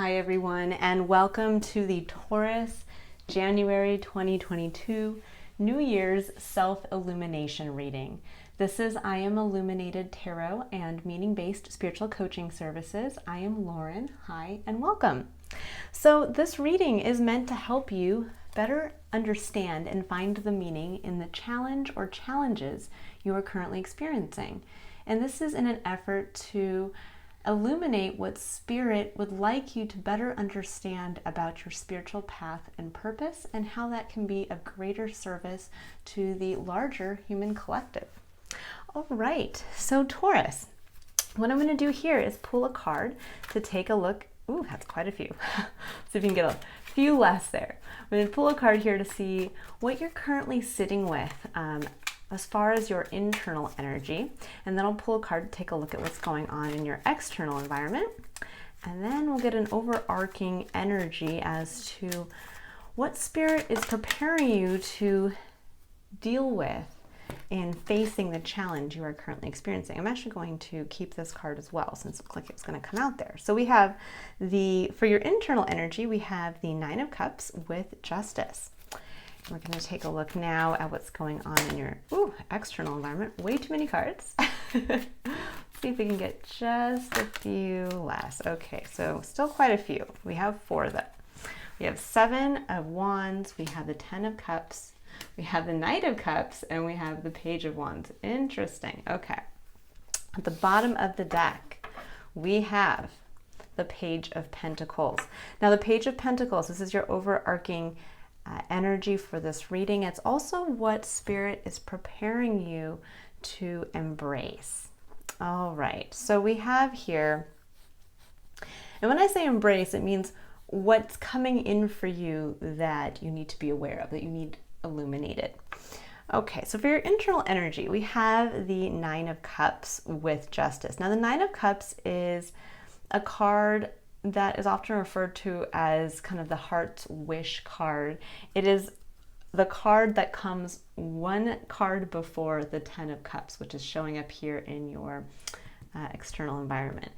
Hi everyone, and welcome to the Taurus January 2022 New Year's Self-Illumination reading. This is I Am Illuminated Tarot and Meaning-Based Spiritual Coaching Services. I am Lauren. Hi and welcome. So this reading is meant to help you better understand and find the meaning in the challenge or challenges you are currently experiencing. And this is in an effort to illuminate what Spirit would like you to better understand about your spiritual path and purpose, and how that can be of greater service to the larger human collective. All right, so Taurus, what I'm going to do here is pull a card to take a look. Ooh, that's quite a few. See if you can get a few less there. I'm going to pull a card here to see what you're currently sitting with as far as your internal energy, and then I'll pull a card to take a look at what's going on in your external environment, and then we'll get an overarching energy as to what Spirit is preparing you to deal with in facing the challenge you are currently experiencing. I'm actually going to keep this card as well, since it looked like it was going to come out there. So we have for your internal energy, we have the Nine of Cups with Justice. We're going to take a look now at what's going on in your external environment. Way too many cards. Let's see if we can get just a few less. Okay, so still quite a few. We have four though. We have Seven of Wands, we have the Ten of Cups, we have the Knight of Cups, and we have the Page of Wands. Interesting. Okay. At the bottom of the deck, we have the Page of Pentacles. Now the Page of Pentacles, this is your overarching energy for this reading. It's also what Spirit is preparing you to embrace. All right, so we have here, and when I say embrace, it means what's coming in for you that you need to be aware of, that you need illuminated. Okay, so for your internal energy, we have the Nine of Cups with Justice. Now the Nine of Cups is a card that is often referred to as kind of the heart's wish card. It is the card that comes one card before the Ten of Cups, which is showing up here in your external environment,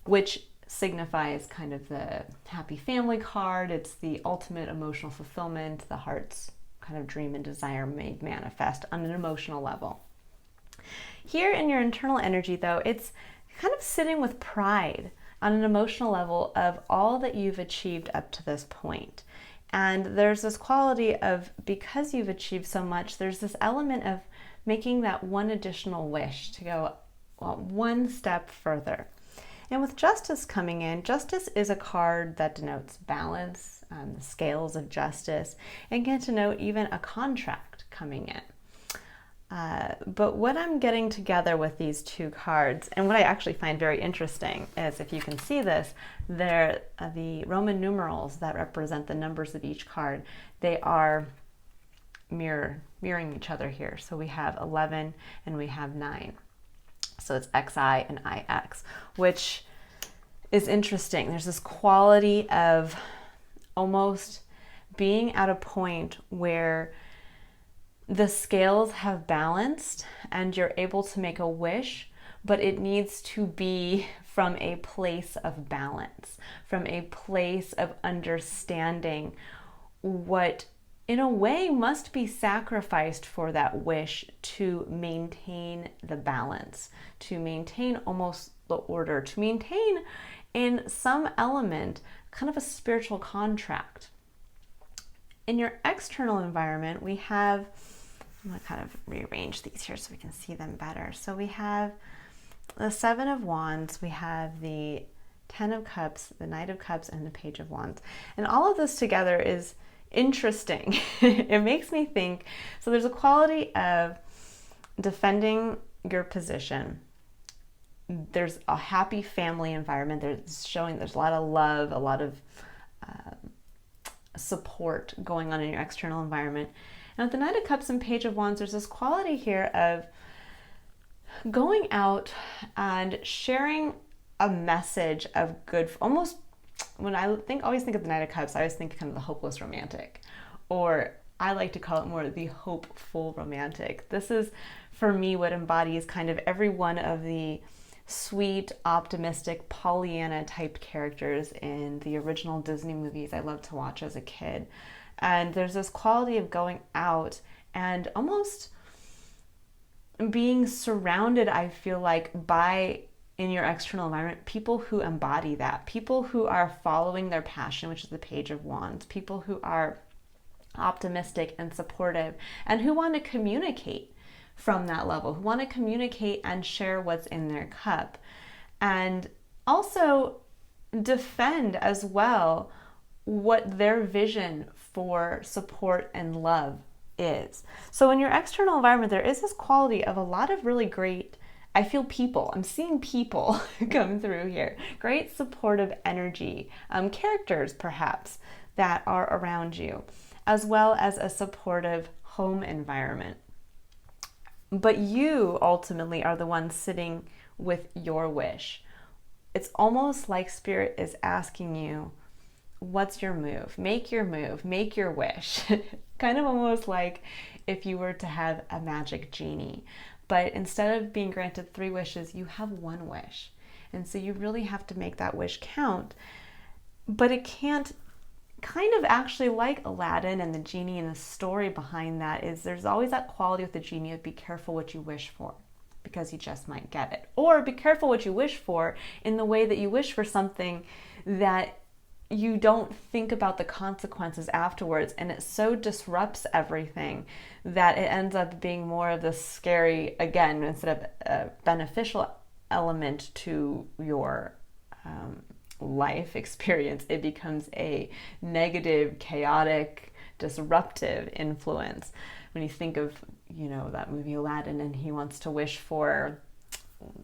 which signifies kind of the happy family card. It's the ultimate emotional fulfillment, the heart's kind of dream and desire made manifest on an emotional level. Here in your internal energy, though, it's kind of sitting with pride on an emotional level of all that you've achieved up to this point. And there's this quality of, because you've achieved so much, there's this element of making that one additional wish to go one step further. And with Justice coming in, Justice is a card that denotes balance, the scales of justice, and can denote even a contract coming in. But what I'm getting together with these two cards, and what I actually find very interesting is, if you can see this, they're the Roman numerals that represent the numbers of each card. They are mirroring each other here. So we have 11 and we have 9. So it's XI and IX, which is interesting. There's this quality of almost being at a point where the scales have balanced and you're able to make a wish, but it needs to be from a place of balance, from a place of understanding what in a way must be sacrificed for that wish to maintain the balance, to maintain almost the order, to maintain in some element kind of a spiritual contract. In your external environment, we have, I'm going to kind of rearrange these here so we can see them better. So we have the Seven of Wands, we have the Ten of Cups, the Knight of Cups, and the Page of Wands. And all of this together is interesting. It makes me think, so there's a quality of defending your position. There's a happy family environment. There's a lot of love, a lot of support going on in your external environment. And with the Knight of Cups and Page of Wands, there's this quality here of going out and sharing a message of good, almost when I always think of the Knight of Cups, I always think kind of the hopeless romantic, or I like to call it more the hopeful romantic. This is, for me, what embodies kind of every one of the sweet, optimistic, Pollyanna type characters in the original Disney movies I loved to watch as a kid. And there's this quality of going out and almost being surrounded, I feel like, by, in your external environment, people who embody that, people who are following their passion, which is the Page of Wands, people who are optimistic and supportive and who want to communicate from that level, who want to communicate and share what's in their cup, and also defend as well what their vision for support and love is. So in your external environment, there is this quality of a lot of really great, I feel people, I'm seeing people come through here, great supportive energy, characters perhaps that are around you, as well as a supportive home environment. But you ultimately are the one sitting with your wish. It's almost like Spirit is asking you, what's your move? Make your move, make your wish. Kind of almost like if you were to have a magic genie. But instead of being granted 3 wishes, you have 1 wish. And so you really have to make that wish count. But it can't, kind of actually like Aladdin and the genie, and the story behind that is there's always that quality with the genie of be careful what you wish for, because you just might get it. Or be careful what you wish for in the way that you wish for something that you don't think about the consequences afterwards, and it so disrupts everything that it ends up being more of this scary, again, instead of a beneficial element to your life experience, it becomes a negative, chaotic, disruptive influence. When you think of, that movie Aladdin, and he wants to wish for,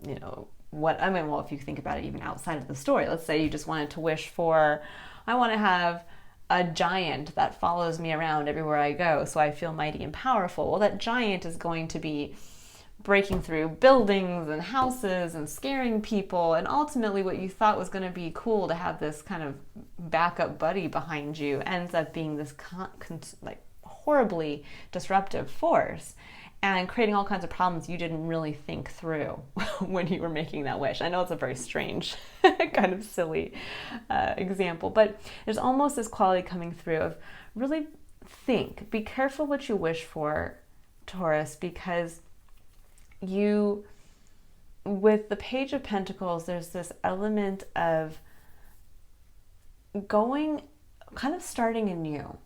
if you think about it even outside of the story, let's say you just wanted to wish for, I want to have a giant that follows me around everywhere I go so I feel mighty and powerful. Well, that giant is going to be breaking through buildings and houses and scaring people, and ultimately what you thought was going to be cool to have this kind of backup buddy behind you ends up being this horribly disruptive force and creating all kinds of problems you didn't really think through when you were making that wish. I know it's a very strange, kind of silly example, but there's almost this quality coming through of really think, be careful what you wish for, Taurus, because with the Page of Pentacles, there's this element of starting anew,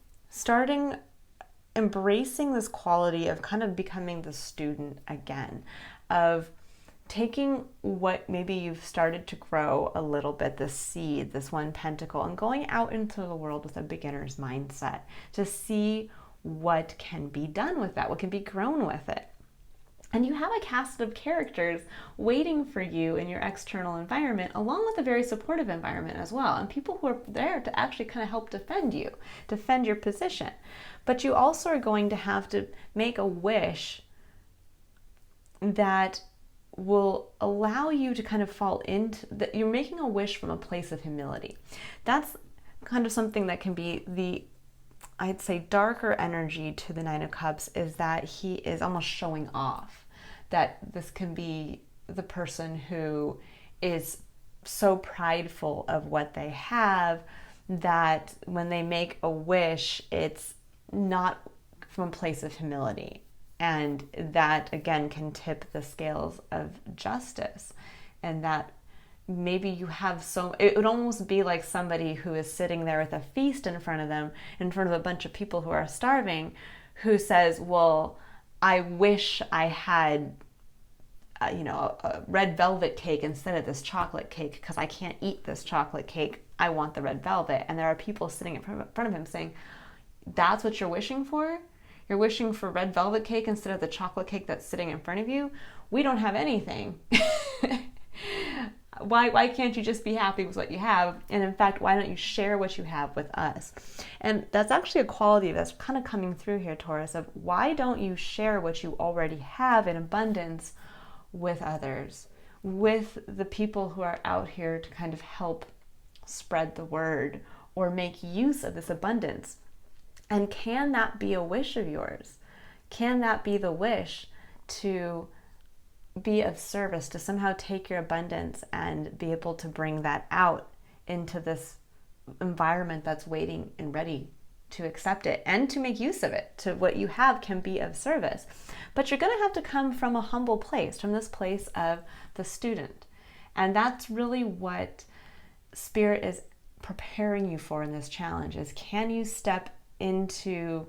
embracing this quality of kind of becoming the student again, of taking what maybe you've started to grow a little bit, this seed, this 1 pentacle, and going out into the world with a beginner's mindset to see what can be done with that, what can be grown with it. And you have a cast of characters waiting for you in your external environment, along with a very supportive environment as well, and people who are there to actually kind of help defend you, defend your position. But you also are going to have to make a wish that will allow you to kind of fall into that. You're making a wish from a place of humility. That's kind of something that can be I'd say darker energy to the 9 of Cups, is that he is almost showing off. That this can be the person who is so prideful of what they have that when they make a wish, it's not from a place of humility. And that, again, can tip the scales of justice. And that maybe you have it would almost be like somebody who is sitting there with a feast in front of them, in front of a bunch of people who are starving, who says, well, I wish I had, a red velvet cake instead of this chocolate cake because I can't eat this chocolate cake. I want the red velvet. And there are people sitting in front of him saying, that's what you're wishing for? You're wishing for red velvet cake instead of the chocolate cake that's sitting in front of you? We don't have anything. Why can't you just be happy with what you have? And in fact, why don't you share what you have with us? And that's actually a quality that's kind of coming through here, Taurus, of why don't you share what you already have in abundance with others, with the people who are out here to kind of help spread the word or make use of this abundance? And can that be a wish of yours? Can that be the wish to be of service, to somehow take your abundance and be able to bring that out into this environment that's waiting and ready to accept it and to make use of it. To what you have can be of service. But you're going to have to come from a humble place, from this place of the student. And that's really what Spirit is preparing you for in this challenge, is can you step into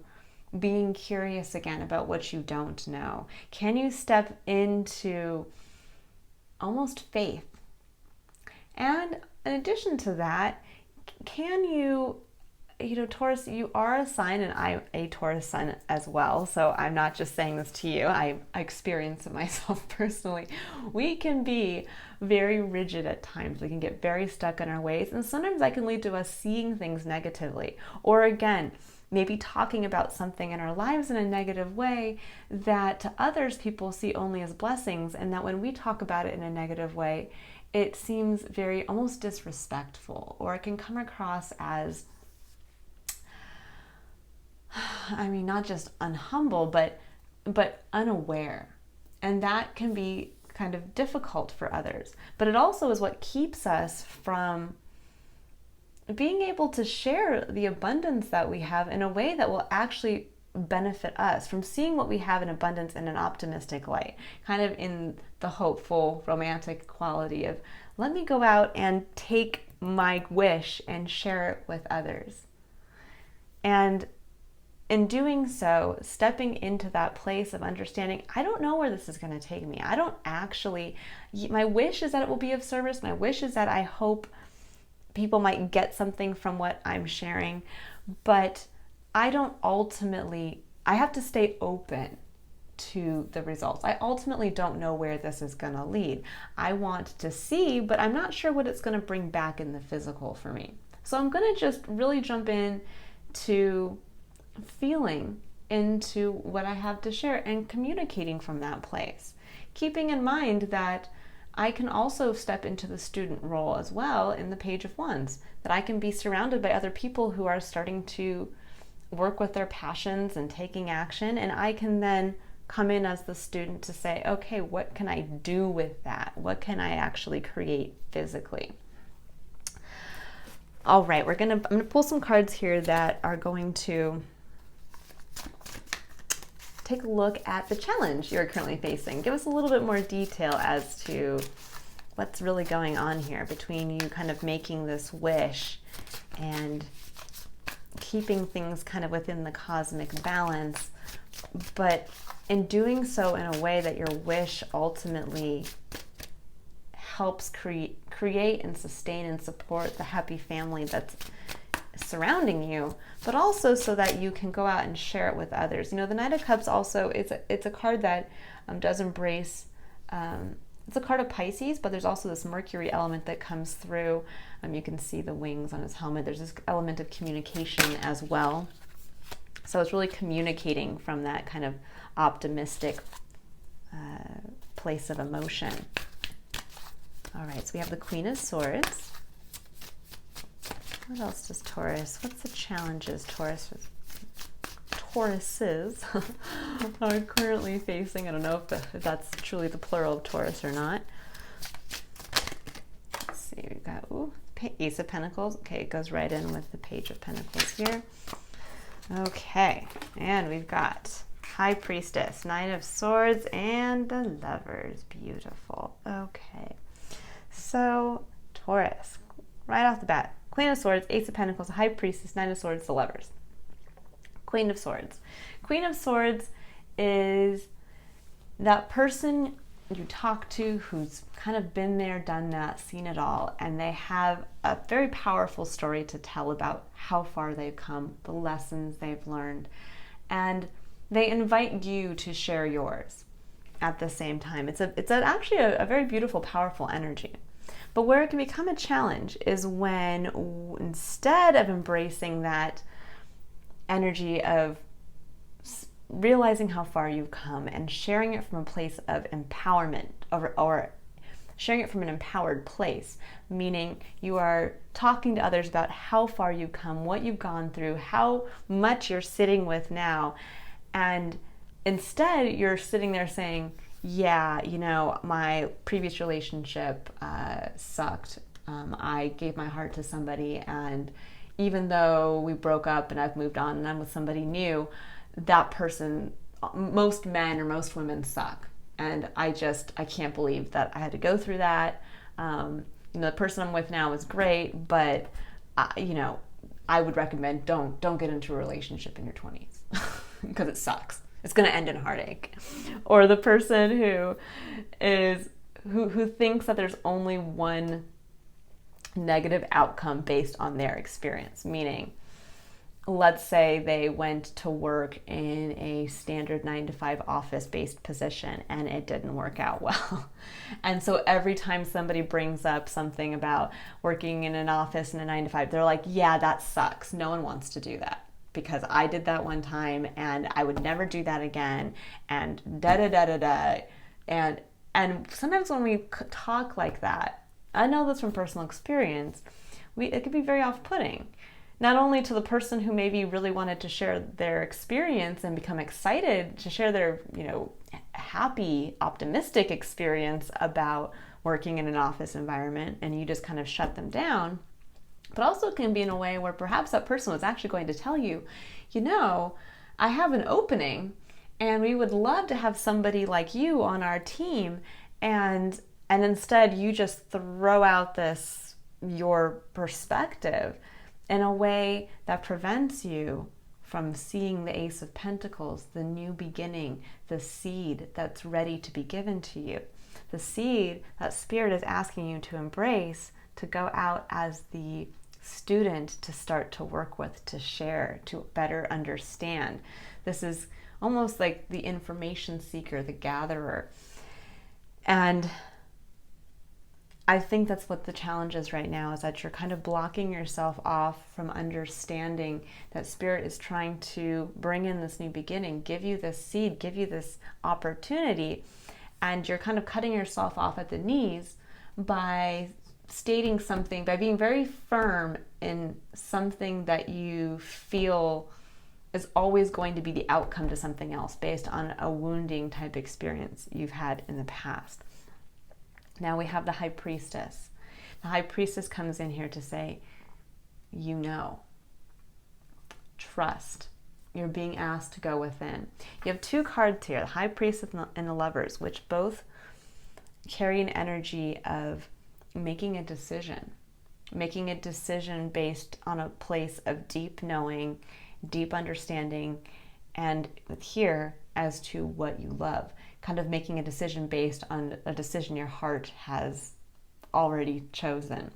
being curious again about what you don't know? Can you step into almost faith? And in addition to that, can you, Taurus, you are a sign, and I'm a Taurus sun as well, so I'm not just saying this to you, I experience it myself personally. We can be very rigid at times. We can get very stuck in our ways, and sometimes that can lead to us seeing things negatively. Or again, maybe talking about something in our lives in a negative way that to others people see only as blessings, and that when we talk about it in a negative way, it seems very almost disrespectful, or it can come across as, not just unhumble, but unaware. And that can be kind of difficult for others. But it also is what keeps us from being able to share the abundance that we have in a way that will actually benefit us, from seeing what we have in abundance in an optimistic light, kind of in the hopeful, romantic quality of, let me go out and take my wish and share it with others. And in doing so, stepping into that place of understanding, I don't know where this is going to take me. I don't actually, my wish is that it will be of service. My wish is that I hope people might get something from what I'm sharing, but I don't ultimately, I have to stay open to the results. I ultimately don't know where this is going to lead. I want to see, but I'm not sure what it's going to bring back in the physical for me. So I'm going to just really jump in to feeling into what I have to share and communicating from that place, keeping in mind that I can also step into the student role as well in the Page of Wands, that I can be surrounded by other people who are starting to work with their passions and taking action, and I can then come in as the student to say, okay, what can I do with that? What can I actually create physically? All right, I'm gonna pull some cards here that are going to take a look at the challenge you're currently facing. Give us a little bit more detail as to what's really going on here between you kind of making this wish and keeping things kind of within the cosmic balance, but in doing so in a way that your wish ultimately helps create and sustain and support the happy family that's surrounding you, but also so that you can go out and share it with others. The Knight of Cups also, it's a card that does embrace, it's a card of Pisces, but there's also this Mercury element that comes through. You can see the wings on his helmet. There's this element of communication as well. So it's really communicating from that kind of optimistic place of emotion. All right, so we have the Queen of Swords. What else does Taurus? What's the challenges Tauruses are currently facing? I don't know if that's truly the plural of Taurus or not. Let's see, we've got Ace of Pentacles. Okay, it goes right in with the Page of Pentacles here. Okay, and we've got High Priestess, Knight of Swords, and the Lovers. Beautiful. Okay, so Taurus, right off the bat, Queen of Swords, Ace of Pentacles, High Priestess, Knight of Swords, the Lovers. Queen of Swords. Queen of Swords is that person you talk to who's kind of been there, done that, seen it all, and they have a very powerful story to tell about how far they've come, the lessons they've learned, and they invite you to share yours at the same time. It's actually a very beautiful, powerful energy. But where it can become a challenge is when, instead of embracing that energy of realizing how far you've come and sharing it from a place of empowerment, or sharing it from an empowered place, meaning you are talking to others about how far you've come, what you've gone through, how much you're sitting with now, and instead you're sitting there saying, yeah, my previous relationship sucked. I gave my heart to somebody, and even though we broke up and I've moved on and I'm with somebody new, that person, most men or most women suck. And I can't believe that I had to go through that. The person I'm with now is great, but I would recommend don't get into a relationship in your 20s because it sucks. It's going to end in heartache. Or the person who thinks that there's only one negative outcome based on their experience, meaning, let's say they went to work in a standard 9-to-5 office-based position and it didn't work out well. And so every time somebody brings up something about working in an office in a 9-to-5, they're like, yeah, that sucks. No one wants to do that because I did that one time and I would never do that again, and da-da-da-da-da. And sometimes when we talk like that, I know this from personal experience, it can be very off-putting. Not only to the person who maybe really wanted to share their experience and become excited to share their, happy, optimistic experience about working in an office environment, and you just kind of shut them down, but also can be in a way where perhaps that person was actually going to tell you, I have an opening and we would love to have somebody like you on our team, and instead you just throw out your perspective in a way that prevents you from seeing the Ace of Pentacles, the new beginning, the seed that's ready to be given to you. The seed that Spirit is asking you to embrace, to go out as the student to start to work with, to share, to better understand. This is almost like the information seeker, the gatherer. And I think that's what the challenge is right now, is that you're kind of blocking yourself off from understanding that Spirit is trying to bring in this new beginning, give you this seed, give you this opportunity, and you're kind of cutting yourself off at the knees by stating something, by being very firm in something that you feel is always going to be the outcome to something else based on a wounding type experience you've had in the past. Now we have the High Priestess. The High Priestess comes in here to say, trust. You're being asked to go within. You have two cards here, the High Priestess and the Lovers, which both carry an energy of making a decision based on a place of deep knowing, deep understanding, and here as to what you love. Kind of making a decision based on a decision your heart has already chosen.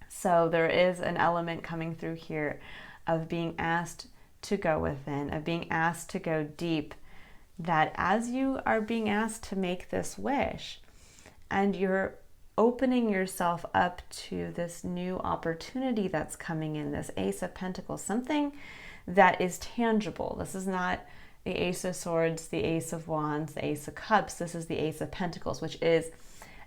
So there is an element coming through here of being asked to go within, of being asked to go deep, that as you are being asked to make this wish and you're opening yourself up to this new opportunity that's coming in, this Ace of Pentacles, something that is tangible. This is not the Ace of Swords, the Ace of Wands, the Ace of Cups. This is the Ace of Pentacles, which is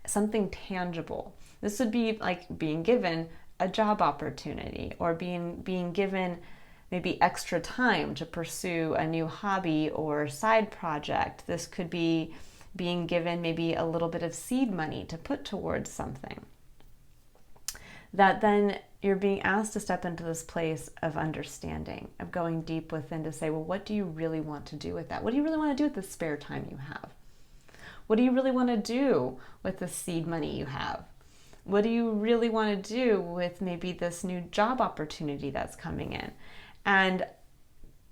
something tangible. This would be like being given a job opportunity, or being given maybe extra time to pursue a new hobby or side project. This could be being given maybe a little bit of seed money to put towards something. That then you're being asked to step into this place of understanding, of going deep within to say, well, what do you really want to do with that? What do you really want to do with the spare time you have? What do you really want to do with the seed money you have? What do you really want to do with maybe this new job opportunity that's coming in? And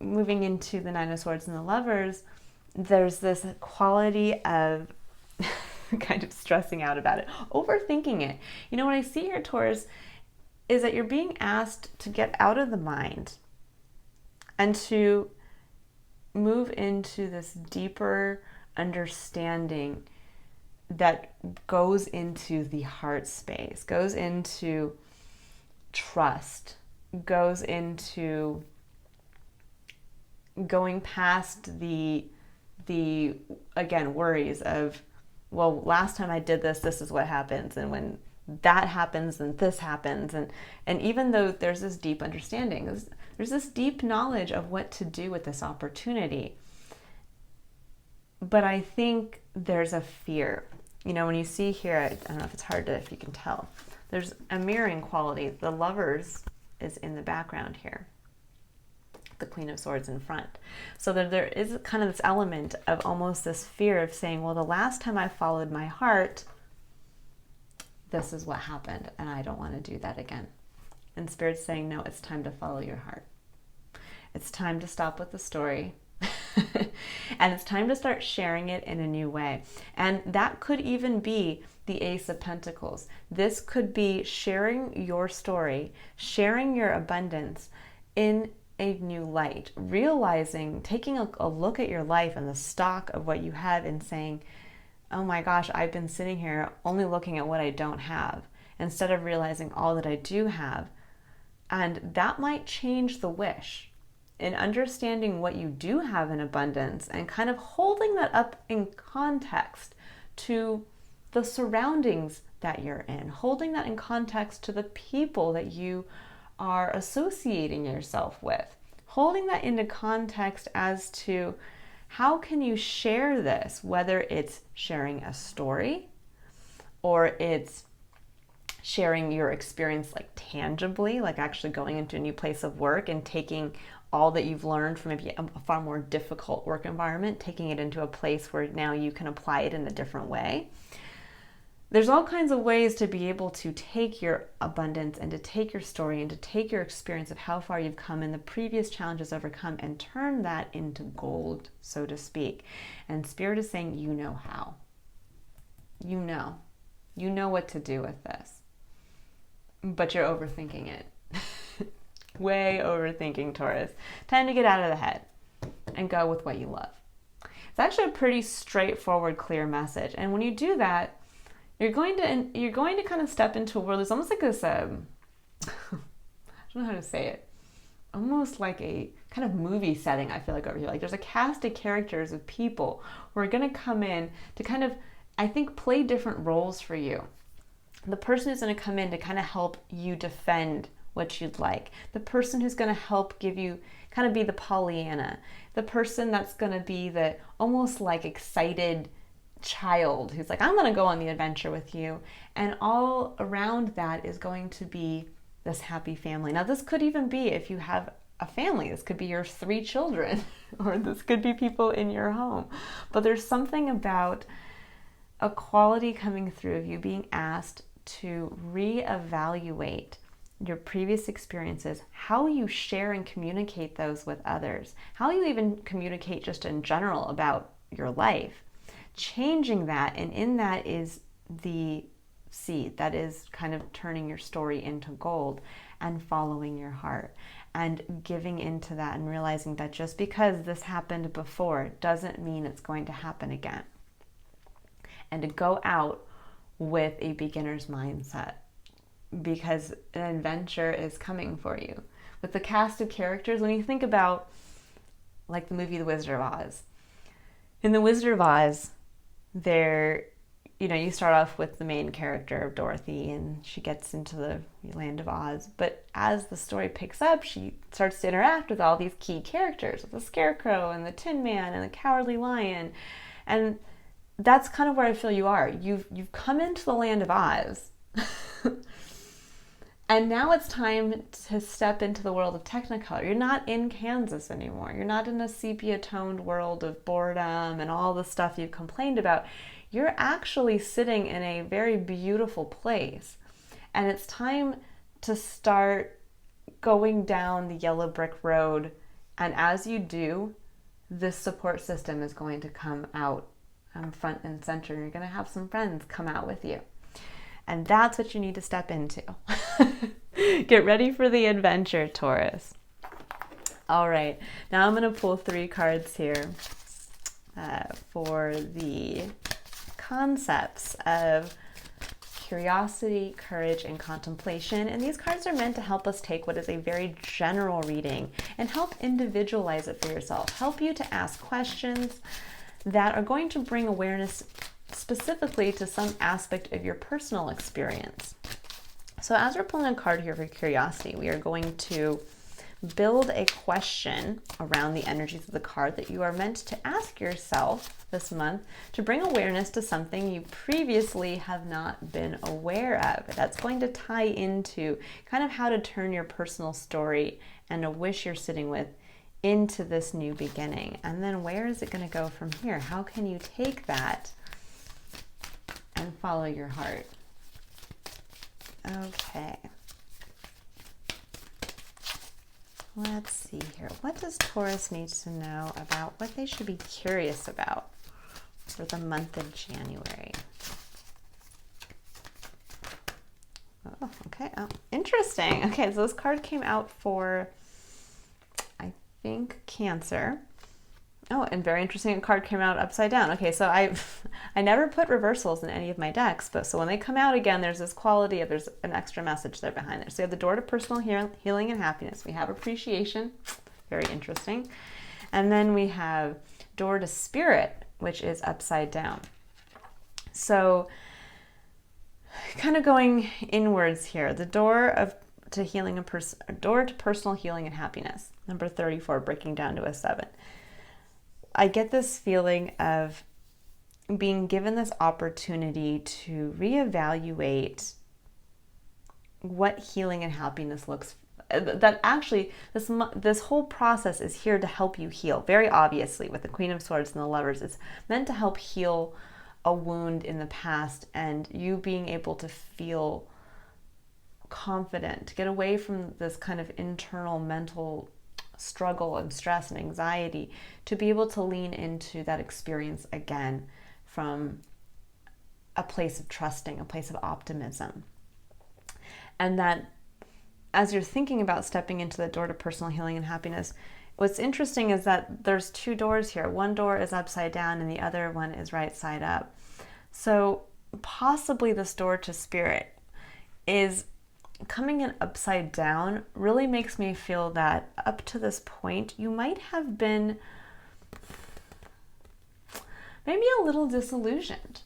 moving into the Nine of Swords and the Lovers, there's this quality of kind of stressing out about it, overthinking it. What I see here, Taurus, is that you're being asked to get out of the mind and to move into this deeper understanding that goes into the heart space, goes into trust, goes into going past the again, worries of, well, last time I did this, this is what happens. And when that happens, then this happens. And even though there's this deep understanding, there's this deep knowledge of what to do with this opportunity, But I think there's a fear. You know, when you see here, I don't know if it's hard to, if you can tell, there's a mirroring quality. The Lovers is in the background here. The Queen of Swords in front. So there is kind of this element of almost this fear of saying, well, the last time I followed my heart, this is what happened, and I don't want to do that again. And Spirit's saying, no, it's time to follow your heart. It's time to stop with the story. And it's time to start sharing it in a new way. And that could even be the Ace of Pentacles. This could be sharing your story, sharing your abundance in a new light, realizing, taking a look at your life and the stock of what you have and saying, oh my gosh, I've been sitting here only looking at what I don't have instead of realizing all that I do have. And that might change the wish in understanding what you do have in abundance and kind of holding that up in context to the surroundings that you're in, holding that in context to the people that you are associating yourself with, holding that into context as to how can you share this, whether it's sharing a story or it's sharing your experience like tangibly, like actually going into a new place of work and taking all that you've learned from maybe a far more difficult work environment, taking it into a place where now you can apply it in a different way. There's all kinds of ways to be able to take your abundance and to take your story and to take your experience of how far you've come and the previous challenges overcome and turn that into gold, so to speak. And Spirit is saying, you know how. You know what to do with this. But you're overthinking it. Way overthinking, Taurus. Time to get out of the head and go with what you love. It's actually a pretty straightforward, clear message. And when you do that, you're going to kind of step into a world. It's almost like this, I don't know how to say it, almost like a kind of movie setting, I feel like, over here. Like there's a cast of characters of people who are going to come in to kind of, I think, play different roles for you. The person who's going to come in to kind of help you defend what you'd like. The person who's going to help give you, kind of be the Pollyanna. The person that's going to be the almost like excited child who's like, I'm going to go on the adventure with you. And all around that is going to be this happy family. Now, this could even be if you have a family. This could be your 3 children, or this could be people in your home. But there's something about a quality coming through of you being asked to reevaluate your previous experiences, how you share and communicate those with others, how you even communicate just in general about your life, changing that. And in that is the seed that is kind of turning your story into gold and following your heart and giving into that and realizing that just because this happened before doesn't mean it's going to happen again. And to go out with a beginner's mindset, because an adventure is coming for you. With the cast of characters, when you think about like the movie The Wizard of Oz, in The Wizard of Oz, you start off with the main character of Dorothy and she gets into the land of Oz. But as the story picks up, she starts to interact with all these key characters, with the Scarecrow and the Tin Man and the Cowardly Lion. And that's kind of where I feel you are. You've come into the land of Oz. And now it's time to step into the world of Technicolor. You're not in Kansas anymore. You're not in a sepia-toned world of boredom and all the stuff you've complained about. You're actually sitting in a very beautiful place. And it's time to start going down the yellow brick road. And as you do, this support system is going to come out front and center. You're going to have some friends come out with you. And that's what you need to step into. Get ready for the adventure, Taurus. All right, now I'm going to pull 3 cards here for the concepts of curiosity, courage, and contemplation. And these cards are meant to help us take what is a very general reading and help individualize it for yourself, help you to ask questions that are going to bring awareness specifically to some aspect of your personal experience. So as we're pulling a card here for curiosity, we are going to build a question around the energies of the card that you are meant to ask yourself this month to bring awareness to something you previously have not been aware of. That's going to tie into kind of how to turn your personal story and a wish you're sitting with into this new beginning. And then where is it going to go from here? How can you take that and follow your heart? Okay. Let's see here. What does Taurus need to know about what they should be curious about for the month of January? Oh, okay. Oh, interesting. Okay, so this card came out for, I think, Cancer. Oh, and very interesting, a card came out upside down. Okay, so I never put reversals in any of my decks, but so when they come out again, there's this quality of, there's an extra message there behind there. So you have the door to personal healing and happiness. We have appreciation, very interesting. And then we have door to spirit, which is upside down. So kind of going inwards here, the door to healing door to personal healing and happiness, number 34, breaking down to a 7. I get this feeling of being given this opportunity to reevaluate what healing and happiness looks that actually this whole process is here to help you heal. Very obviously, with the Queen of Swords and the Lovers, it's meant to help heal a wound in the past and you being able to feel confident, to get away from this kind of internal mental struggle and stress and anxiety, to be able to lean into that experience again from a place of trusting, a place of optimism. And that as you're thinking about stepping into the door to personal healing and happiness, what's interesting is that there's two doors here. One door is upside down and the other one is right side up. So possibly this door to spirit is coming in upside down, really makes me feel that up to this point, you might have been maybe a little disillusioned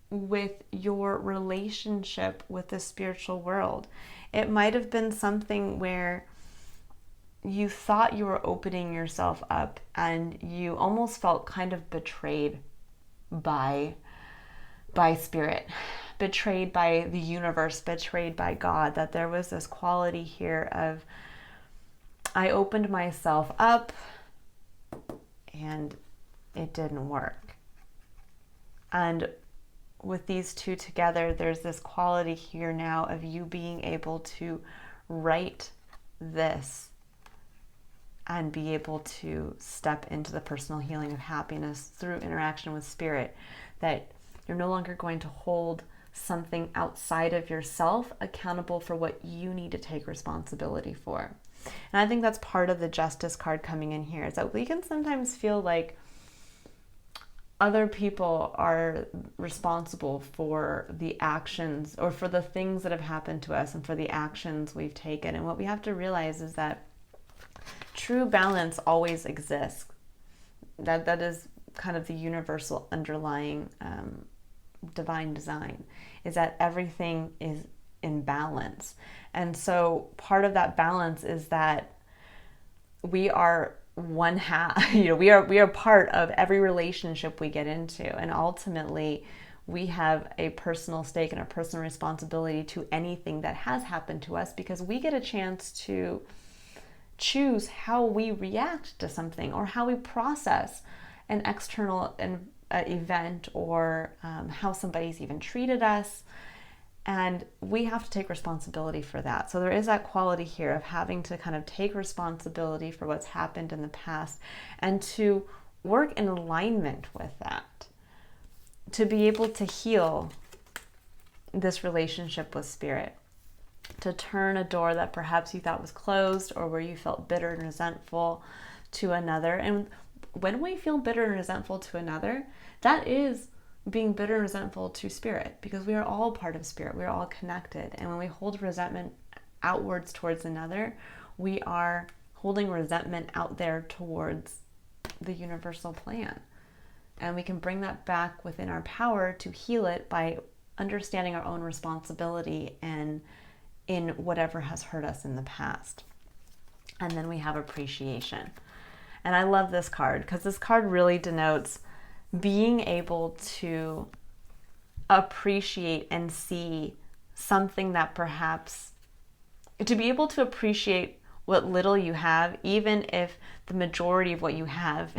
with your relationship with the spiritual world. It might have been something where you thought you were opening yourself up and you almost felt kind of betrayed by spirit, betrayed by the universe, betrayed by God, that there was this quality here of, I opened myself up and it didn't work. And with these two together, there's this quality here now of you being able to write this and be able to step into the personal healing of happiness through interaction with spirit, that you're no longer going to hold something outside of yourself accountable for what you need to take responsibility for. And I think that's part of the Justice card coming in here, is that we can sometimes feel like other people are responsible for the actions or for the things that have happened to us and for the actions we've taken. And what we have to realize is that true balance always exists. That is kind of the universal underlying divine design, is that everything is in balance. And so part of that balance is that we are one half, we are part of every relationship we get into, and ultimately we have a personal stake and a personal responsibility to anything that has happened to us, because we get a chance to choose how we react to something or how we process an external event, or how somebody's even treated us. And we have to take responsibility for that. So there is that quality here of having to kind of take responsibility for what's happened in the past and to work in alignment with that, to be able to heal this relationship with spirit, to turn a door that perhaps you thought was closed or where you felt bitter and resentful to another. And when we feel bitter and resentful to another, that is being bitter and resentful to spirit, because we are all part of spirit. We are all connected. And when we hold resentment outwards towards another, we are holding resentment out there towards the universal plan. And we can bring that back within our power to heal it by understanding our own responsibility and in whatever has hurt us in the past. And then we have appreciation. And I love this card because this card really denotes being able to appreciate and see something that perhaps, to be able to appreciate what little you have, even if the majority of what you have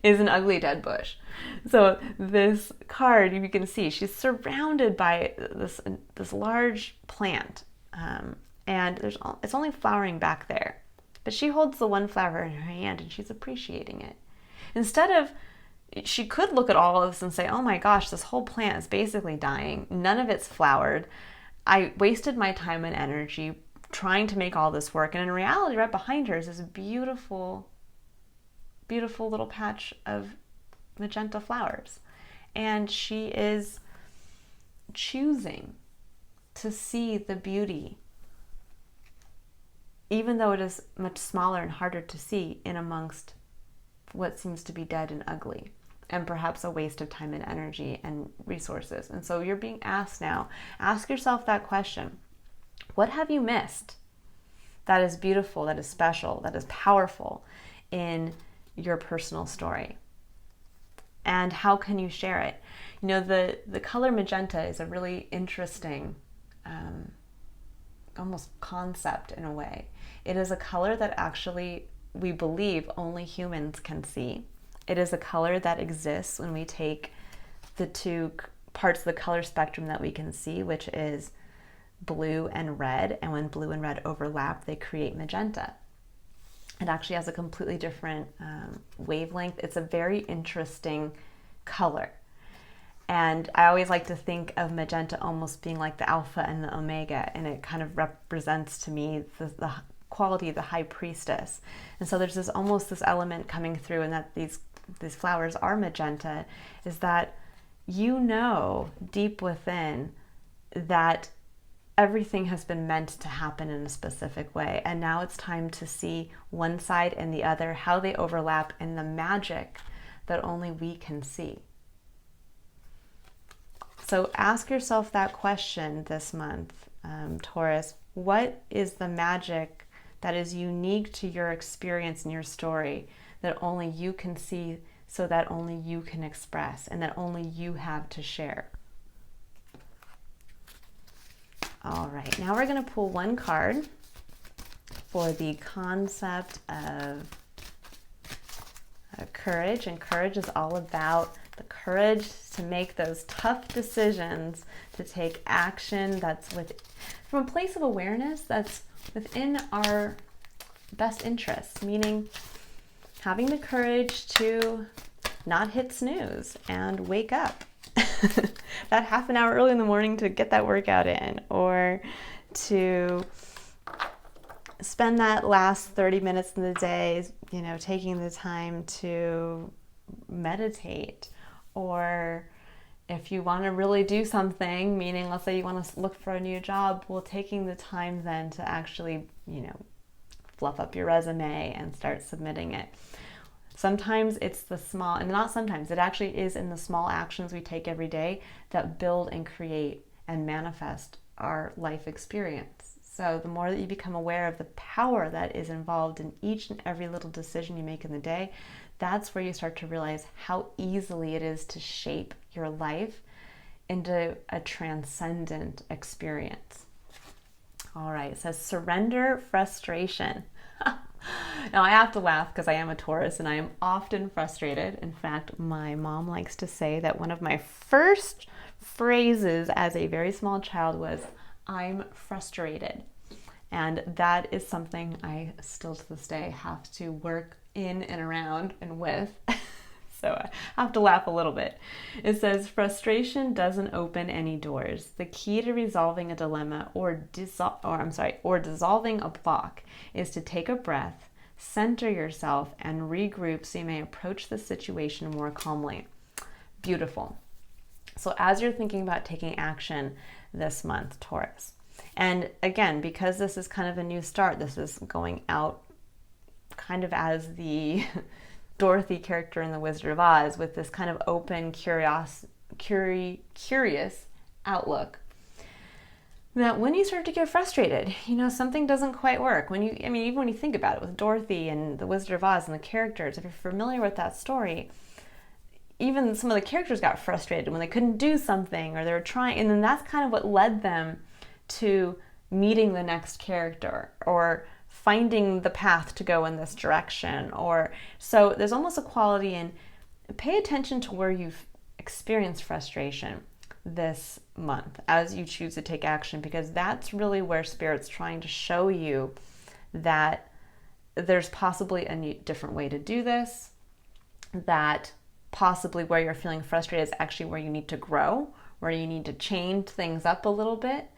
is an ugly dead bush. So this card, you can see she's surrounded by this large plant, and it's only flowering back there, but she holds the one flower in her hand and she's appreciating it. Instead of, she could look at all of this and say, oh my gosh, this whole plant is basically dying. None of it's flowered. I wasted my time and energy trying to make all this work. And in reality, right behind her is this beautiful, beautiful little patch of magenta flowers. And she is choosing to see the beauty, even though it is much smaller and harder to see in amongst what seems to be dead and ugly, and perhaps a waste of time and energy and resources. And so you're being asked now, ask yourself that question. What have you missed that is beautiful, that is special, that is powerful in your personal story? And how can you share it? You know, the color magenta is a really interesting almost concept in a way. It is a color that actually we believe only humans can see. It is a color that exists when we take the two parts of the color spectrum that we can see, which is blue and red. And when blue and red overlap, they create magenta. It actually has a completely different wavelength. It's a very interesting color. And I always like to think of magenta almost being like the alpha and the omega, and it kind of represents to me the quality of the high priestess. And so there's this almost this element coming through, and that these flowers are magenta, is that you know deep within that everything has been meant to happen in a specific way. And now it's time to see one side and the other, how they overlap, and the magic that only we can see. So ask yourself that question this month, Taurus. What is the magic that is unique to your experience and your story that only you can see, so that only you can express, and that only you have to share? All right, now we're going to pull one card for the concept of courage. And courage is all about the courage to make those tough decisions, to take action that's from a place of awareness that's within our best interests, meaning having the courage to not hit snooze and wake up that half an hour early in the morning to get that workout in, or to spend that last 30 minutes in the day, you know, taking the time to meditate. Or if you want to really do something, meaning let's say you want to look for a new job, well, taking the time then to actually, you know, fluff up your resume and start submitting it. Sometimes it's the small, and not sometimes, it actually is in the small actions we take every day that build and create and manifest our life experience. So the more that you become aware of the power that is involved in each and every little decision you make in the day, that's where you start to realize how easily it is to shape your life into a transcendent experience. All right, it says surrender frustration. Now I have to laugh because I am a Taurus and I am often frustrated. In fact, my mom likes to say that one of my first phrases as a very small child was, "I'm frustrated." And that is something I still to this day have to work in and around and with. So I have to laugh a little bit. It says, frustration doesn't open any doors. The key to resolving a dilemma or dissolving a block is to take a breath, center yourself, and regroup so you may approach the situation more calmly. Beautiful. So as you're thinking about taking action this month, Taurus, and again, because this is kind of a new start, this is going out kind of as the Dorothy character in The Wizard of Oz, with this kind of open, curious outlook. that when you start to get frustrated, something doesn't quite work. Even when you think about it with Dorothy and the Wizard of Oz and the characters, if you're familiar with that story, even some of the characters got frustrated when they couldn't do something or they were trying, and then that's kind of what led them to meeting the next character or finding the path to go in this direction. So there's almost a quality in pay attention to where you've experienced frustration this month as you choose to take action, because that's really where Spirit's trying to show you that there's possibly a different way to do this, that possibly where you're feeling frustrated is actually where you need to grow, where you need to change things up a little bit,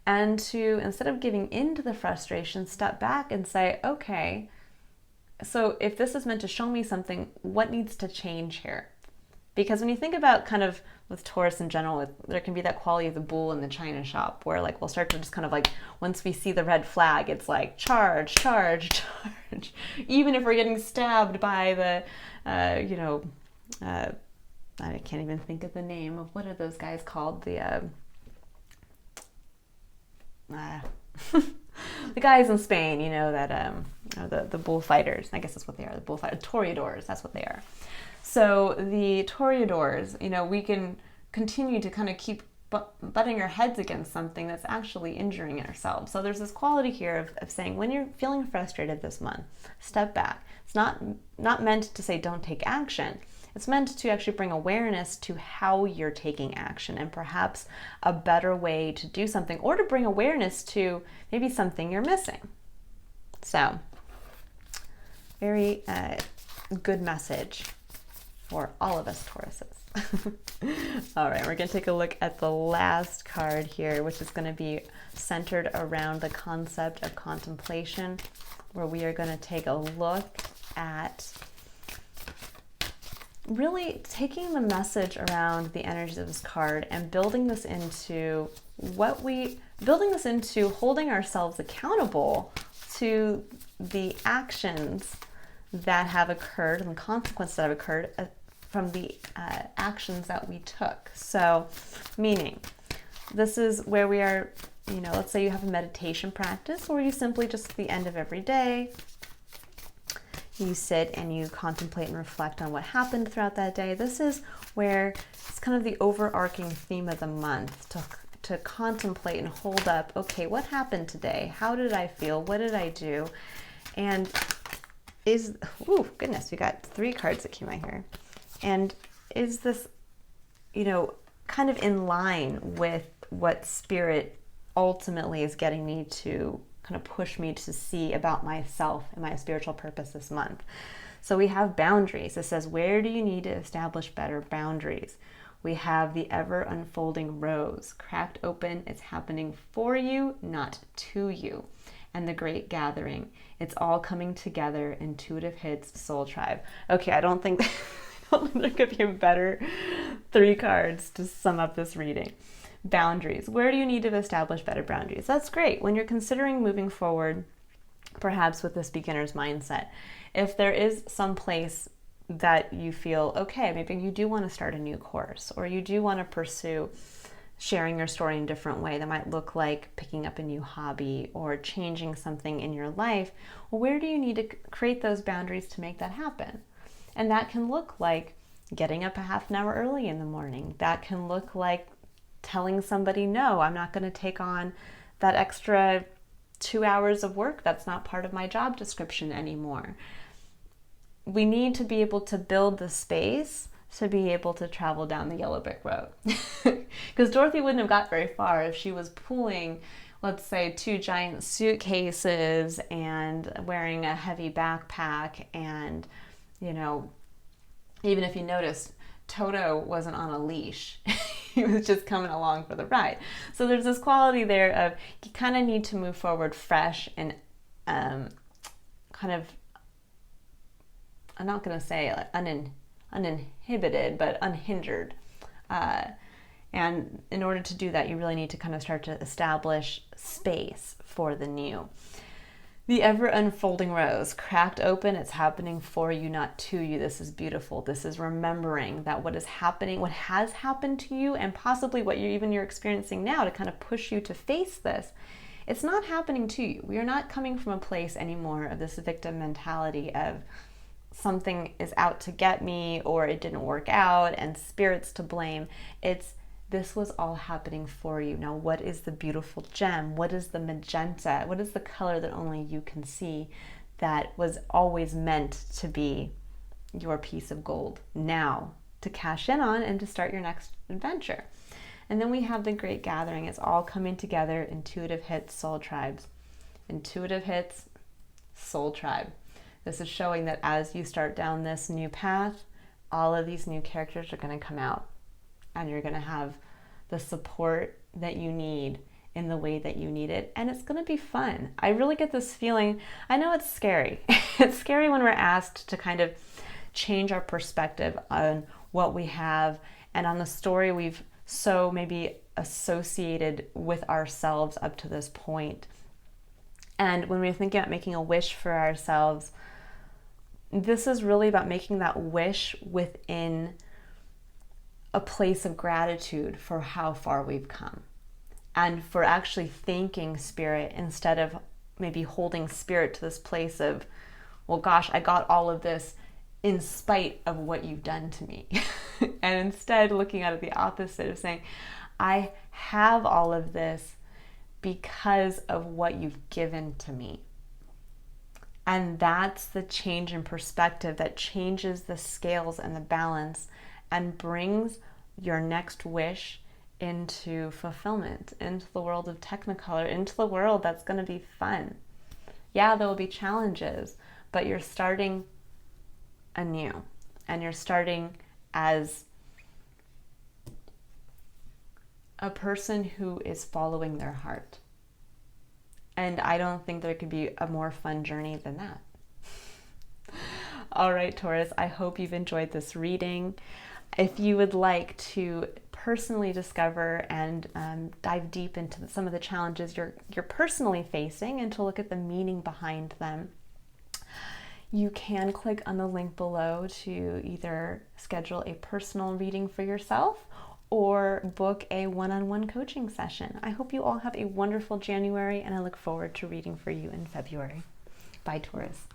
and to, instead of giving into the frustration, step back and say, okay, so if this is meant to show me something, what needs to change here? Because when you think about kind of with Taurus in general, there can be that quality of the bull in the china shop where like we'll start to just kind of like, once we see the red flag, it's like charge, charge, charge. Even if we're getting stabbed by the, I can't even think of the name of, what are those guys called? The the guys in Spain, the bullfighters. I guess that's what they are. The bullfighters, toreadors. That's what they are. So the toreadors, we can continue to kind of keep butting our heads against something that's actually injuring ourselves. So there's this quality here of saying, when you're feeling frustrated this month, step back. It's not meant to say don't take action. It's meant to actually bring awareness to how you're taking action and perhaps a better way to do something, or to bring awareness to maybe something you're missing. So, very good message for all of us Tauruses. All right, we're going to take a look at the last card here, which is going to be centered around the concept of contemplation, where we are going to take a look at really taking the message around the energies of this card and building this into holding ourselves accountable to the actions that have occurred and the consequences that have occurred from the actions that we took. So, meaning, this is where we are, let's say you have a meditation practice, or you simply just at the end of every day, you sit and you contemplate and reflect on what happened throughout that day. This is where it's kind of the overarching theme of the month, to contemplate and hold up, okay, what happened today? How did I feel? What did I do? And goodness, we got 3 cards that came out here. And is this, kind of in line with what Spirit ultimately is getting me to kind of push me to see about myself and my spiritual purpose this month? So we have boundaries. It says, where do you need to establish better boundaries? We have the ever unfolding rose, cracked open. It's happening for you, not to you. And the great gathering. It's all coming together. Intuitive hits, soul tribe. Okay, I don't think there could be a better 3 cards to sum up this reading. Boundaries. Where do you need to establish better boundaries? That's great. When you're considering moving forward, perhaps with this beginner's mindset, if there is some place that you feel, okay, maybe you do want to start a new course, or you do want to pursue sharing your story in a different way that might look like picking up a new hobby or changing something in your life, well, where do you need to create those boundaries to make that happen? And that can look like getting up a half an hour early in the morning. That can look like telling somebody, no, I'm not going to take on that extra 2 hours of work that's not part of my job description anymore. We need to be able to build the space to be able to travel down the yellow brick road. Because Dorothy wouldn't have got very far if she was pulling, let's say, 2 giant suitcases and wearing a heavy backpack. And, even if you noticed, Toto wasn't on a leash. He was just coming along for the ride. So there's this quality there of you kind of need to move forward fresh and kind of, I'm not going to say uninhibited, but unhindered. And in order to do that, you really need to kind of start to establish space for the new. The ever unfolding rose, cracked open, it's happening for you, not to you. This is beautiful. This is remembering that what is happening, what has happened to you, and possibly what you're experiencing now to kind of push you to face this. It's not happening to you. We are not coming from a place anymore of this victim mentality of something is out to get me or it didn't work out and spirits to blame. This was all happening for you. Now, what is the beautiful gem? What is the magenta? What is the color that only you can see that was always meant to be your piece of gold now to cash in on and to start your next adventure? And then we have the Great Gathering. It's all coming together. Intuitive hits, soul tribes. Intuitive hits, soul tribe. This is showing that as you start down this new path, all of these new characters are going to come out. And you're going to have the support that you need in the way that you need it. And it's going to be fun. I really get this feeling. I know it's scary. It's scary when we're asked to kind of change our perspective on what we have and on the story we've so maybe associated with ourselves up to this point. And when we're thinking about making a wish for ourselves, this is really about making that wish within a place of gratitude for how far we've come and for actually thanking spirit instead of maybe holding spirit to this place of, well, gosh, I got all of this in spite of what you've done to me. And instead looking at it the opposite of saying, I have all of this because of what you've given to me. And that's the change in perspective that changes the scales and the balance and brings your next wish into fulfillment, into the world of Technicolor, into the world that's going to be fun. Yeah, there will be challenges, but you're starting anew, and you're starting as a person who is following their heart. And I don't think there could be a more fun journey than that. All right, Taurus, I hope you've enjoyed this reading. If you would like to personally discover and dive deep into some of the challenges you're personally facing and to look at the meaning behind them, you can click on the link below to either schedule a personal reading for yourself or book a one-on-one coaching session. I hope you all have a wonderful January, and I look forward to reading for you in February. Bye, Taurus.